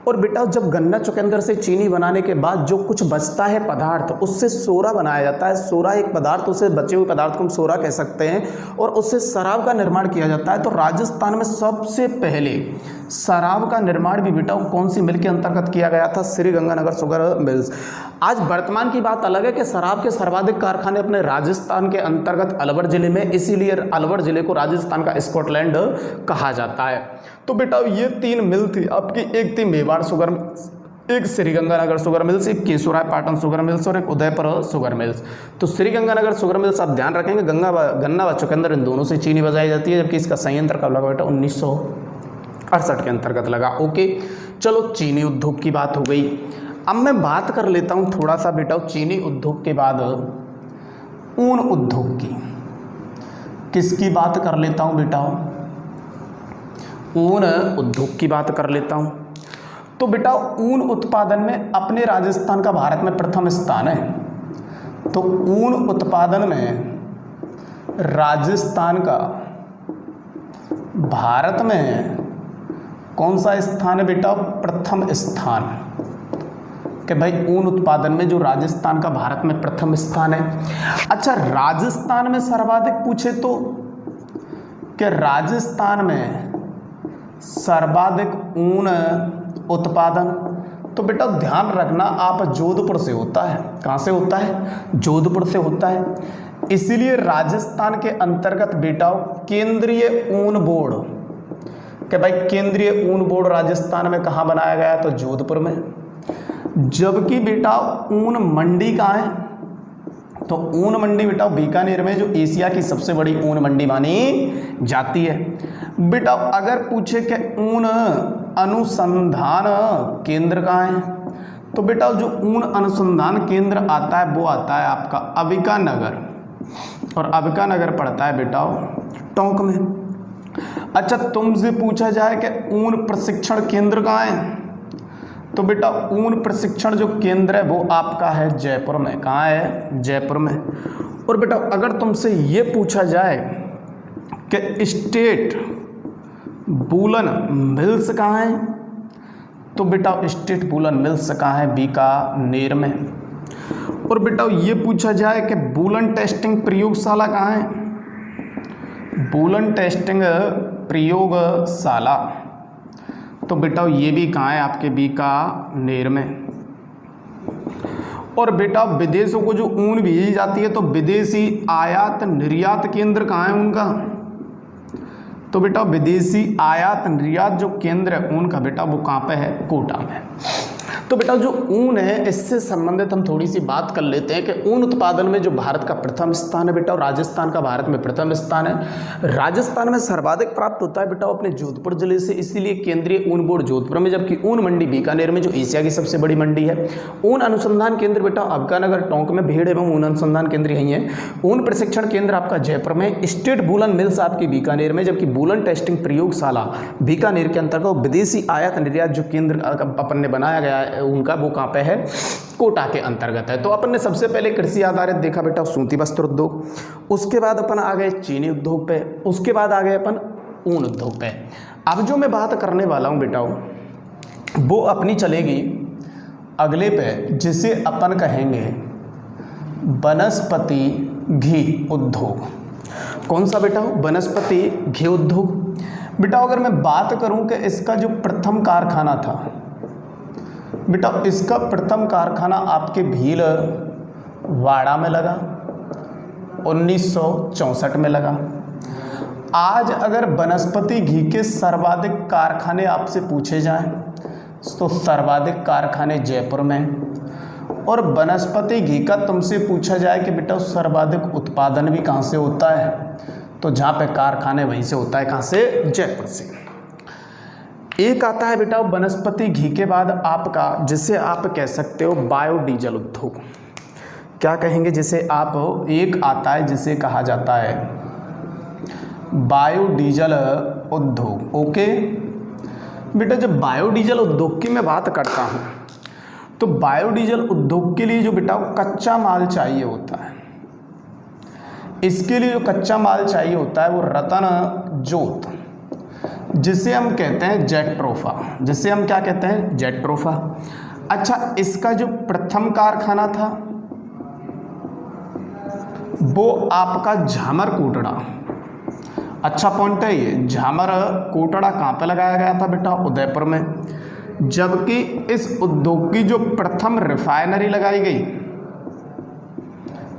और बेटा जब गन्ना चुकंदर से चीनी बनाने के बाद जो कुछ बचता है पदार्थ, उससे सोरा बनाया जाता है। सोरा एक पदार्थ, उससे बचे हुए पदार्थ को हम सोरा कह सकते हैं, और उससे शराब का निर्माण किया जाता है। तो राजस्थान में सबसे पहले शराब का निर्माण भी बेटा कौन सी मिल के अंतर्गत किया गया था? Sriganganagar sugar mills. आज वर्तमान की बात अलग है कि शराब के सर्वाधिक कारखाने अपने राजस्थान के अंतर्गत अलवर जिले में, इसीलिए अलवर जिले को राजस्थान का स्कॉटलैंड कहा जाता है। तो बेटा ये 3 मिल थी आपकी, एक थी मेवाड़ शुगर मिल्स, एक श्रीगंगानगर शुगर मिल्स, एक केशोराय पाटन शुगर मिल्स और एक उदयपुर शुगर मिल्स। तो श्रीगंगानगर शुगर मिल्स आप ध्यान रखेंगे, गन्ना व चुकंदर इन दोनों से चीनी बजाई जाती है, जबकि इसका संयंत्र कब लगा बेटा? 1968 के अंतर्गत लगा। ओके, चलो चीनी उद्योग की बात हो गई। अब मैं बात कर लेता हूँ थोड़ा सा बेटा चीनी उद्योग के बाद ऊन उद्योग की। किसकी बात कर लेता हूँ बेटा? ऊन उद्योग की बात कर लेता हूँ। तो बेटा ऊन उत्पादन में अपने राजस्थान का भारत में प्रथम स्थान है। तो ऊन उत्पादन में राजस्थान का भारत में कौन सा स्थान है बेटा? प्रथम स्थान। कि भाई ऊन उत्पादन में जो राजस्थान का भारत में प्रथम स्थान है। अच्छा, राजस्थान में सर्वाधिक पूछे तो कि राजस्थान में सर्वाधिक ऊन उत्पादन, तो बेटा ध्यान रखना आप जोधपुर से होता है। कहाँ से होता है? जोधपुर से होता है। इसीलिए राजस्थान के अंतर्गत बेटा केंद्रीय ऊन बोर्ड, कि भाई केंद्रीय ऊन बोर्ड राजस्थान में कहाँ बनाया गया? तो जोधपुर में। जबकि बेटा ऊन मंडी कहाँ है? तो ऊन मंडी बेटा बीकानेर में, जो एशिया की सबसे बड़ी ऊन मंडी मानी जाती है। बेटा अगर पूछे कि ऊन अनुसंधान केंद्र कहाँ है? तो बेटा जो ऊन अनुसंधान केंद्र आता है वो आता है आपका अविका नगर, और अविका नगर पड़ता है बेटा टोंक में। अच्छा, तुमसे पूछा जाए कि ऊन प्रशिक्षण केंद्र कहाँ है? तो बेटा ऊन प्रशिक्षण जो केंद्र है वो आपका है जयपुर में। कहाँ है? जयपुर में। और बेटा अगर तुमसे ये पूछा जाए कि स्टेट वूलन मिल्स कहाँ है? तो बेटा स्टेट वूलन मिल्स कहाँ है? बीकानेर में। और बेटा ये पूछा जाए कि वूलन टेस्टिंग प्रयोगशाला कहाँ है? वूलन टेस्टिंग प्रयोगशाला, तो बेटा ये भी कहाँ है? आपके बीकानेर में। और बेटा विदेशों को जो ऊन भेजी जाती है तो विदेशी आयात निर्यात केंद्र कहाँ है उनका? तो बेटा विदेशी आयात निर्यात जो केंद्र है ऊन का बेटा वो कहाँ पे है? कोटा में। तो बेटा जो ऊन है इससे संबंधित हम थोड़ी सी बात कर लेते हैं कि ऊन उत्पादन में जो भारत का प्रथम स्थान है बेटा, और राजस्थान का भारत में प्रथम स्थान है। राजस्थान में सर्वाधिक प्राप्त होता है बेटा अपने जोधपुर जिले से, इसीलिए केंद्रीय ऊन बोर्ड जोधपुर में, जबकि ऊन मंडी बीकानेर में जो एशिया की सबसे बड़ी मंडी है। ऊन अनुसंधान केंद्र बेटा अबकानगर टोंक में, भेड़ एवं ऊन अनुसंधान केंद्र यही है। ऊन प्रशिक्षण केंद्र आपका जयपुर में, स्टेट वूलन मिल्स आपकी बीकानेर में, जबकि वूलन टेस्टिंग प्रयोगशाला बीकानेर के अंतर्गत विदेशी आयात निर्यात जो केंद्र अपन ने बनाया गया है उनका, वो कहाँ पे है? कोटा के अंतर्गत है। तो अपन ने सबसे पहले कृषि आधारित देखा बेटा सूती वस्त्र उद्योग, उसके बाद अपन आ गए चीनी उद्योग पे, उसके बाद आ गए अपन ऊन उद्योग पे। अब जो मैं बात करने वाला हूँ बेटा वो अपनी चलेगी अगले पे, जिसे अपन कहेंगे वनस्पति घी उद्योग। कौन सा बेटा? वनस्पति घी उद्योग। बेटा अगर मैं बात करूं कि इसका जो प्रथम कारखाना था बेटा, इसका प्रथम कारखाना आपके भीलवाड़ा में लगा, 1964 में लगा। आज अगर वनस्पति घी के सर्वाधिक कारखाने आपसे पूछे जाएं तो सर्वाधिक कारखाने जयपुर में, और वनस्पति घी का तुमसे पूछा जाए कि बेटा सर्वाधिक उत्पादन भी कहाँ से होता है, तो जहाँ पे कारखाने वहीं से होता है। कहाँ से? जयपुर से। एक आता है बेटा वनस्पति घी के बाद आपका, जिसे आप कह सकते हो बायोडीजल उद्योग। क्या कहेंगे? जिसे आप, एक आता है जिसे कहा जाता है बायोडीजल उद्योग। ओके बेटा, जब बायोडीजल उद्योग की मैं बात करता हूँ तो बायोडीजल उद्योग के लिए जो बेटा कच्चा माल चाहिए होता है, इसके लिए जो कच्चा माल चाहिए होता है वो रतन जोत, जिसे हम कहते हैं जेट्रोफा, जिसे हम क्या कहते हैं? जेट्रोफा। अच्छा, इसका जो प्रथम कारखाना था वो आपका झामर कोटड़ा, अच्छा पॉइंट है ये। झामर कोटड़ा कहाँ पे लगाया गया था बेटा? उदयपुर में। जबकि इस उद्योग की जो प्रथम रिफाइनरी लगाई गई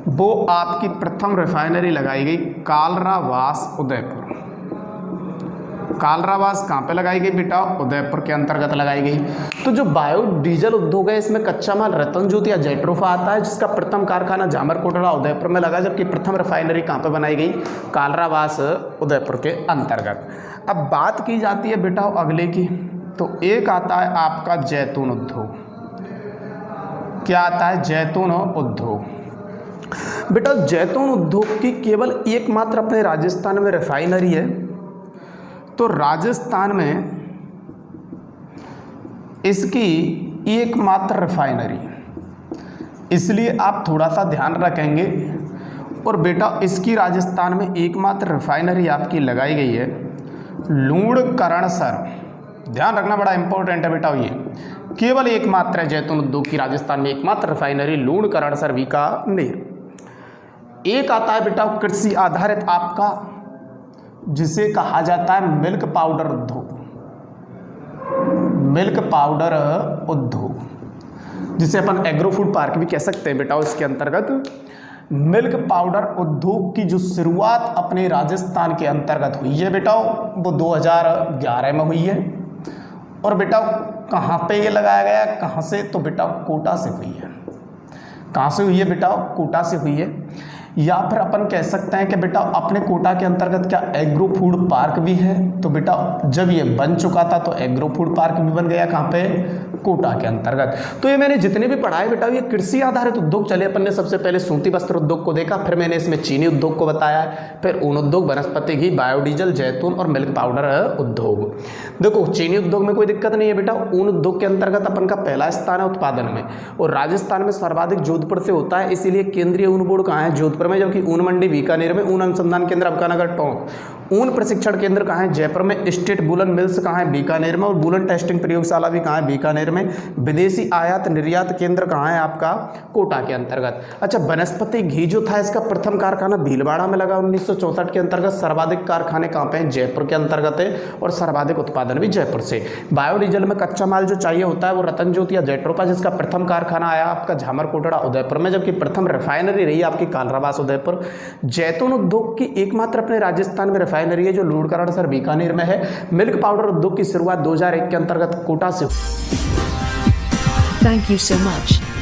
वो आपकी प्रथम रिफाइनरी लगाई गई कालरावास उदयपुर। कालरावास कहाँ पे लगाई गई बेटा? उदयपुर के अंतर्गत लगाई गई। तो जो बायोडीजल उद्योग है इसमें कच्चा माल रतन ज्योति या जेट्रोफा आता है, जिसका प्रथम कारखाना झामर कोटड़ा उदयपुर में लगा, जबकि प्रथम रिफाइनरी कहाँ पे बनाई गई? कालरावास उदयपुर के अंतर्गत। अब बात की जाती है बेटा अगले की, तो एक आता है आपका जैतून उद्योग। क्या आता है? जैतून उद्योग। बेटा जैतून उद्योग की केवल एकमात्र अपने राजस्थान में रिफाइनरी है। तो राजस्थान में इसकी एकमात्र रिफाइनरी, इसलिए आप थोड़ा सा ध्यान रखेंगे। और बेटा इसकी राजस्थान में एकमात्र रिफाइनरी आपकी लगाई गई है लूणकरणसर। ध्यान रखना, बड़ा इंपॉर्टेंट है बेटा ये। केवल एकमात्र है जैतून उद्योग की राजस्थान में एकमात्र रिफाइनरी लूणकरणसर बीकानेर। एक आता है बेटा कृषि आधारित आपका, जिसे कहा जाता है मिल्क पाउडर उद्योग। मिल्क पाउडर उद्योग, जिसे अपन एग्रो फूड पार्क भी कह सकते हैं बेटा। इसके अंतर्गत मिल्क पाउडर उद्योग की जो शुरुआत अपने राजस्थान के अंतर्गत हुई है बेटा, वो 2011 में हुई है। और बेटा कहाँ पे ये लगाया गया, कहाँ से? तो बेटा कोटा से हुई है। कहाँ से हुई है बेटा? कोटा से हुई है। या फिर अपन कह सकते हैं कि बेटा अपने कोटा के अंतर्गत क्या एग्रो फूड पार्क भी है? तो बेटा जब ये बन चुका था तो एग्रो फूड पार्क भी बन गया। कहाँ पे? कोटा के अंतर्गत। तो ये मैंने जितने भी पढ़ाए बेटा ये कृषि आधारित उद्योग चले। अपन ने सबसे पहले सूती वस्त्र उद्योग को देखा, फिर मैंने इसमें चीनी उद्योग को बताया, फिर ऊन उद्योग, वनस्पति घी, बायोडीजल, जैतून और मिल्क पाउडर उद्योग। देखो चीनी उद्योग में कोई दिक्कत नहीं है बेटा। ऊन उद्योग के अंतर्गत अपन का पहला स्थान है उत्पादन में, और राजस्थान में सर्वाधिक जोधपुर से होता है, इसीलिए केंद्रीय ऊन बोर्ड कहाँ है? जोधपुर में। जबकि ऊन मंडी बीकानेर में, ऊन अनुसंधान केंद्र अबकानगर टोंक, ऊन प्रशिक्षण केंद्र कहाँ है? जयपुर में। स्टेट वूलन मिल्स कहाँ है? बीकानेर में। और वूलन टेस्टिंग प्रयोगशाला भी कहाँ है? बीकानेर में। विदेशी आयात निर्यात केंद्र कहाँ है आपका? कोटा के अंतर्गत। अच्छा वनस्पति घी जो था इसका प्रथम कारखाना भीलवाड़ा में लगा 1964 के अंतर्गत। सर्वाधिक कारखाने कहाँ पे हैं? जयपुर के अंतर्गत है, और सर्वाधिक उत्पादन भी जयपुर से। बायोडीजल में कच्चा माल जो चाहिए होता है वो रतन ज्योति या जेट्रोफा, जिसका प्रथम कारखाना आया आपका झामर कोटड़ा उदयपुर में, जबकि प्रथम रिफाइनरी रही आपकी कालरावास उदयपुर। जैतून उद्योग की एकमात्र अपने राजस्थान में रिफाइनरी है जो लूणकरणसर बीकानेर में है। मिल्क पाउडर उद्योग की शुरुआत 2001 के अंतर्गत कोटा से। Thank you so much.